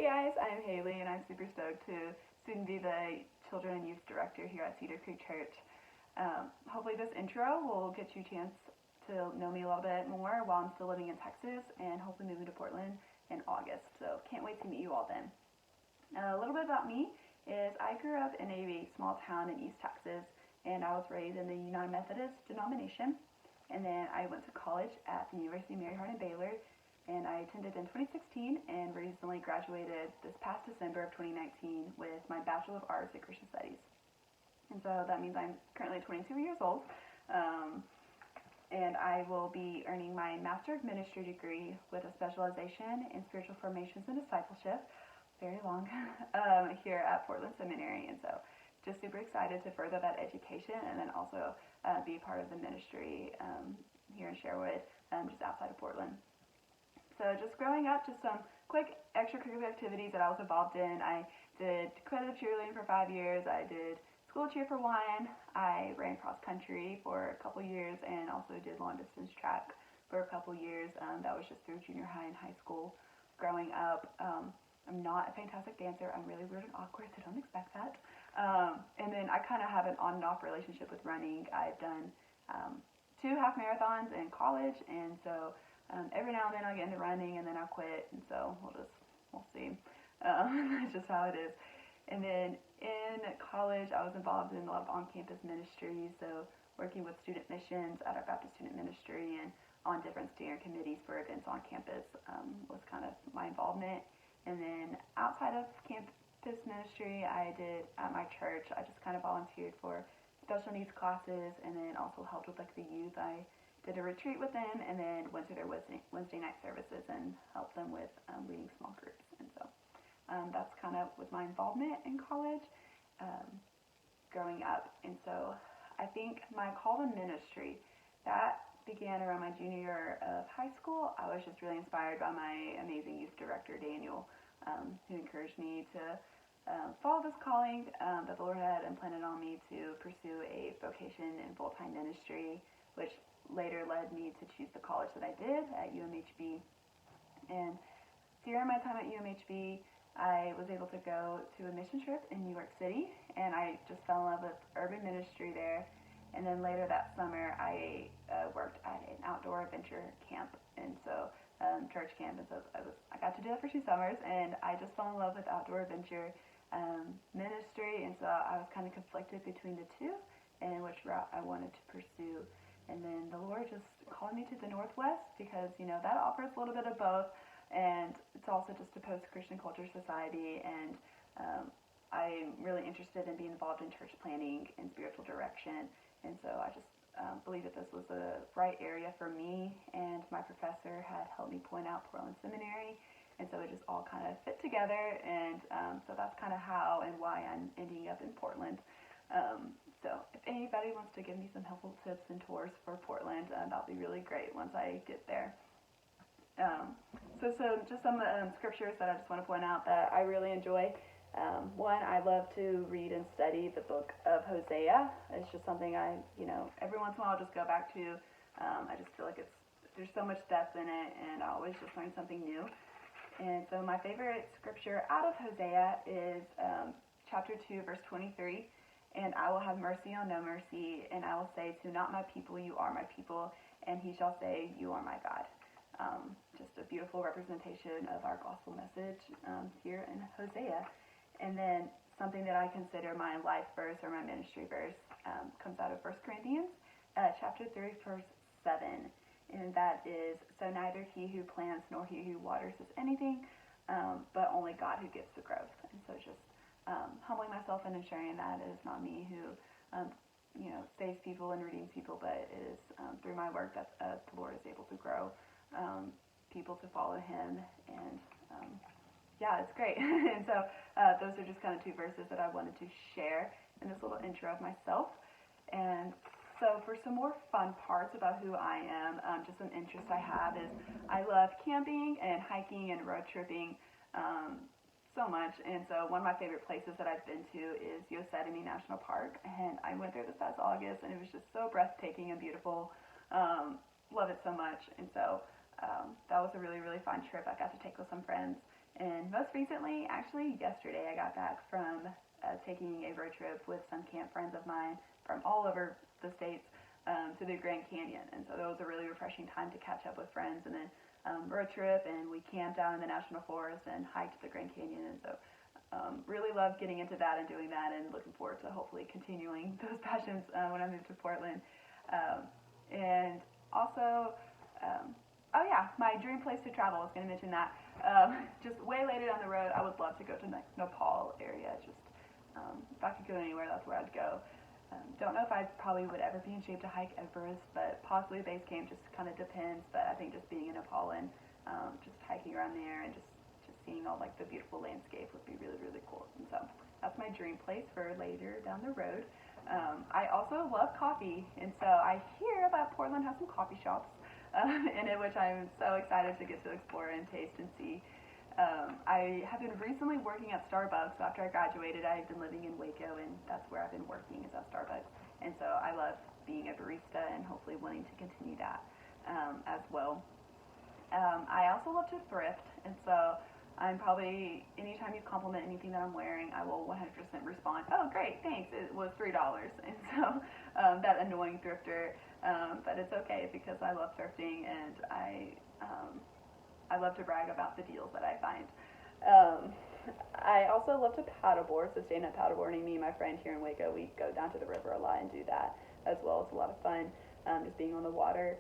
Hey guys, I'm Haley and I'm super stoked to soon be the Children and Youth Director here at Cedar Creek Church. Hopefully this intro will get you a chance to know me a little bit more while I'm still living in Texas and hopefully moving to Portland in August. So can't wait to meet you all then. A little bit about me is I grew up in a small town in East Texas and I was raised in the United Methodist denomination. And then I went to college at the University of Mary Hardin Baylor, and I attended in 2016 and recently graduated this past December of 2019 with my Bachelor of Arts in Christian Studies. And so that means I'm currently 22 years old, and I will be earning my Master of Ministry degree with a specialization in spiritual formations and discipleship, very long, here at Portland Seminary. And so just super excited to further that education and then also be part of the ministry here in Sherwood, just outside of Portland. So just growing up, just some quick extracurricular activities that I was involved in. I did competitive cheerleading for 5 years. I did school cheer for 1. I ran cross country for a couple years and also did long distance track for a couple years. That was just through junior high and high school. Growing up, I'm not a fantastic dancer. I'm really weird and awkward, so don't expect that. And then I kind of have an on and off relationship with running. I've done 2 half marathons in college, and so every now and then I'll get into running and then I'll quit, and so we'll see. That's just how it is. And then in college I was involved in a lot of on-campus ministries, so working with student missions at our Baptist student ministry and on different steering committees for events on campus was kind of my involvement. And then outside of campus ministry, I did at my church, I just kind of volunteered for special needs classes and then also helped with like the youth. I did a retreat with them, and then went to their Wednesday night services and helped them with leading small groups. And so that's kind of was my involvement in college growing up. And so I think my call to ministry, that began around my junior year of high school. I was just really inspired by my amazing youth director, Daniel, who encouraged me to follow this calling that the Lord had implanted on me to pursue a vocation in full-time ministry, which later led me to choose the college that I did at UMHB. And during my time at UMHB, I was able to go to a mission trip in New York City, and I just fell in love with urban ministry there. And then later that summer, I worked at an outdoor adventure camp, and so church camp, and so I got to do it for 2 summers, and I just fell in love with outdoor adventure ministry, and so I was kind of conflicted between the two and which route I wanted to pursue. And then the Lord just called me to the Northwest because, that offers a little bit of both, and it's also just a post-Christian culture society, and I'm really interested in being involved in church planning and spiritual direction, and so I just believe that this was the right area for me, and my professor had helped me point out Portland Seminary, and so it just all kind of fit together, and so that's kind of how and why I'm ending up in Portland. So if anybody wants to give me some helpful tips and tours for Portland, that'll be really great once I get there. So just some scriptures that I just want to point out that I really enjoy. One, I love to read and study the book of Hosea. It's just something every once in a while I'll just go back to. I just feel like there's so much depth in it, and I always just learn something new. And so my favorite scripture out of Hosea is chapter 2, verse 23. And I will have mercy on no mercy, and I will say to not my people, you are my people, and he shall say, you are my God. Just a beautiful representation of our gospel message here in Hosea. And then something that I consider my life verse or my ministry verse comes out of 1 Corinthians chapter 3, verse 7. And that is, so neither he who plants nor he who waters is anything, but only God who gives the growth. And so just humbling myself and ensuring that it is not me who, saves people and redeems people, but it is through my work that the Lord is able to grow people to follow him. And it's great. And so those are just kind of 2 verses that I wanted to share in this little intro of myself. And so for some more fun parts about who I am, just some interests I have is I love camping and hiking and road tripping so much, and so one of my favorite places that I've been to is Yosemite National Park, and I went there this past August, and it was just so breathtaking and beautiful. Love it so much, and so that was a really, really fun trip I got to take with some friends, And most recently, actually yesterday, I got back from taking a road trip with some camp friends of mine from all over the states to the Grand Canyon. And so that was a really refreshing time to catch up with friends, and then road trip, and we camped out in the National Forest and hiked the Grand Canyon. And so really love getting into that and doing that, and looking forward to hopefully continuing those passions when I move to Portland. And also, oh yeah, my dream place to travel, I was going to mention that. Just way later down the road, I would love to go to the Nepal area. Just if I could go anywhere, that's where I'd go. Don't know if I probably would ever be in shape to hike Everest, but possibly a base camp, just kind of depends. But I think just being in Nepal and just hiking around there and just seeing all like the beautiful landscape would be really, really cool. And so that's my dream place for later down the road. I also love coffee, and so I hear that Portland has some coffee shops in it, which I'm so excited to get to explore and taste and see. I have been recently working at Starbucks. So after I graduated, I've been living in Waco, and that's where I've been working, is at Starbucks. And so I love being a barista and hopefully wanting to continue that as well. I also love to thrift, and so I'm probably, anytime you compliment anything that I'm wearing, I will 100% respond, oh great, thanks, it was $3. And so that annoying thrifter, but it's okay because I love thrifting, and I love to brag about the deals that I find. I also love to paddleboard, so staying at paddleboarding, me and my friend here in Waco, we go down to the river a lot and do that as well. It's a lot of fun, just being on the water.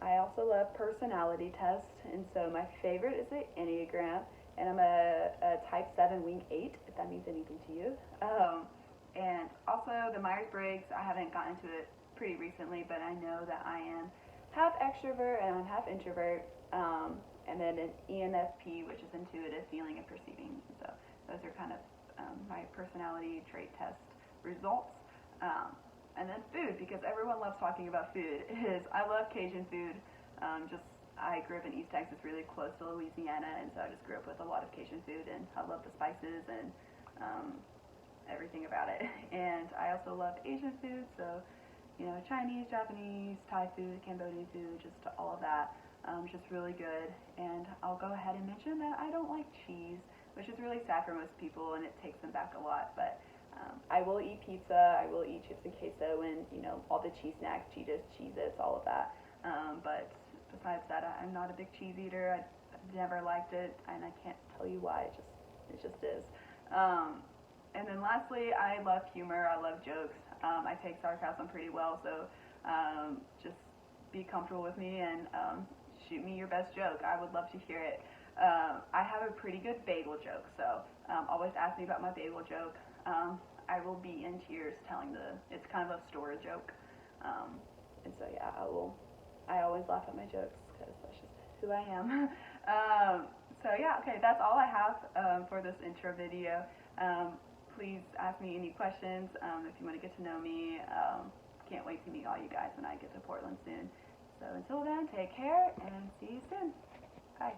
I also love personality tests, and so my favorite is the Enneagram, and I'm a type 7 wing 8, if that means anything to you. And also the Myers-Briggs, I haven't gotten into it pretty recently, but I know that I am half extrovert and I'm half introvert. And then an ENFP, which is intuitive feeling and perceiving. So those are kind of my personality trait test results. And then food, because everyone loves talking about food, I love Cajun food. I grew up in East Texas, really close to Louisiana, and so I just grew up with a lot of Cajun food, and I love the spices and everything about it. And I also love Asian food, so Chinese, Japanese, Thai food, Cambodian food, just all of that. Just really good. And I'll go ahead and mention that I don't like cheese, which is really sad for most people, and it takes them back a lot. But I will eat pizza, I will eat chips and queso, and all the cheese snacks, Cheetos, Cheez-Its, all of that. But besides that, I'm not a big cheese eater. I've never liked it, and I can't tell you why. It just is. And then lastly, I love humor. I love jokes. I take sarcasm pretty well, so just be comfortable with me and shoot me your best joke. I would love to hear it. I have a pretty good bagel joke, so always ask me about my bagel joke. I will be in tears telling it's kind of a store joke. And so yeah, I always laugh at my jokes because that's just who I am. So yeah, okay, that's all I have for this intro video. Please ask me any questions if you want to get to know me. Can't wait to meet all you guys when I get to Portland soon. So until then, take care and see you soon. Bye.